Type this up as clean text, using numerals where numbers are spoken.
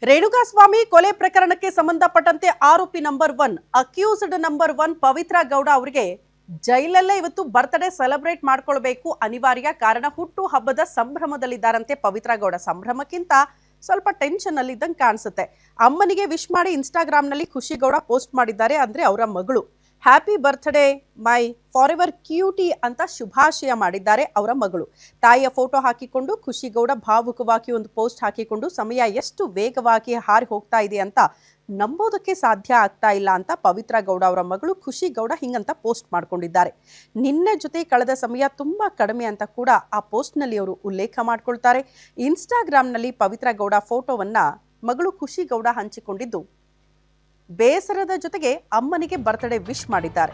ರೇಣುಕಾಸ್ವಾಮಿ ಕೊಲೆ ಪ್ರಕರಣಕ್ಕೆ ಸಂಬಂಧಪಟ್ಟಂತೆ ಆರೋಪಿ number 1 accused number 1 Pavithra Gowda ಅವರಿಗೆ ಜೈಲಲ್ಲೇ ಇವತ್ತು ಬರ್ತ್ಡೇ ಸೆಲೆಬ್ರೇಟ್ ಮಾಡ್ಕೊಳ್ಬೇಕು ಅನಿವಾರ್ಯ. ಕಾರಣ ಹುಟ್ಟು ಹಬ್ಬದ ಸಂಭ್ರಮದಲ್ಲಿದ್ದಾರಂತೆ ಪವಿತ್ರ ಗೌಡ. ಸಂಭ್ರಮಕ್ಕಿಂತ ಸ್ವಲ್ಪ ಟೆನ್ಷನ್ ಅಲ್ಲಿ ಇದ್ದಂಗೆ ಕಾಣಿಸುತ್ತೆ. ಅಮ್ಮನಿಗೆ ವಿಶ್ ಮಾಡಿ ಇನ್ಸ್ಟಾಗ್ರಾಮ್ ನಲ್ಲಿ ಖುಷಿ ಗೌಡ ಪೋಸ್ಟ್ ಮಾಡಿದ್ದಾರೆ. ಅಂದ್ರೆ ಅವರ ಮಗಳು happy birthday my for ever cutie ಅಂತ ಶುಭಾಶಯ ಮಾಡಿದ್ದಾರೆ ಅವರ ಮಗಳು. ತಾಯಿಯ ಫೋಟೋ ಹಾಕಿಕೊಂಡು ಖುಷಿ ಗೌಡ ಭಾವುಕವಾಗಿ ಒಂದು ಪೋಸ್ಟ್ ಹಾಕಿಕೊಂಡು ಸಮಯ ಎಷ್ಟು ವೇಗವಾಗಿ ಹಾರಿ ಹೋಗ್ತಾ ಇದೆ ಅಂತ ನಂಬೋದಕ್ಕೆ ಸಾಧ್ಯ ಆಗ್ತಾ ಇಲ್ಲ ಅಂತ ಪವಿತ್ರ ಗೌಡ ಅವರ ಮಗಳು ಖುಷಿ ಗೌಡ ಹಿಂಗಂತ ಪೋಸ್ಟ್ ಮಾಡ್ಕೊಂಡಿದ್ದಾರೆ. ನಿನ್ನೆ ಜೊತೆ ಕಳೆದ ಸಮಯ ತುಂಬಾ ಕಡಿಮೆ ಅಂತ ಕೂಡ ಆ ಪೋಸ್ಟ್ನಲ್ಲಿ ಅವರು ಉಲ್ಲೇಖ ಮಾಡ್ಕೊಳ್ತಾರೆ. ಇನ್ಸ್ಟಾಗ್ರಾಮ್ನಲ್ಲಿ ಪವಿತ್ರ ಗೌಡ ಫೋಟೋವನ್ನ ಮಗಳು ಖುಷಿ ಗೌಡ ಹಂಚಿಕೊಂಡಿದ್ದು ಬೇಸರದ ಜೊತೆಗೆ ಅಮ್ಮನಿಗೆ ಬರ್ತ್ಡೇ ವಿಶ್ ಮಾಡಿದ್ದಾರೆ.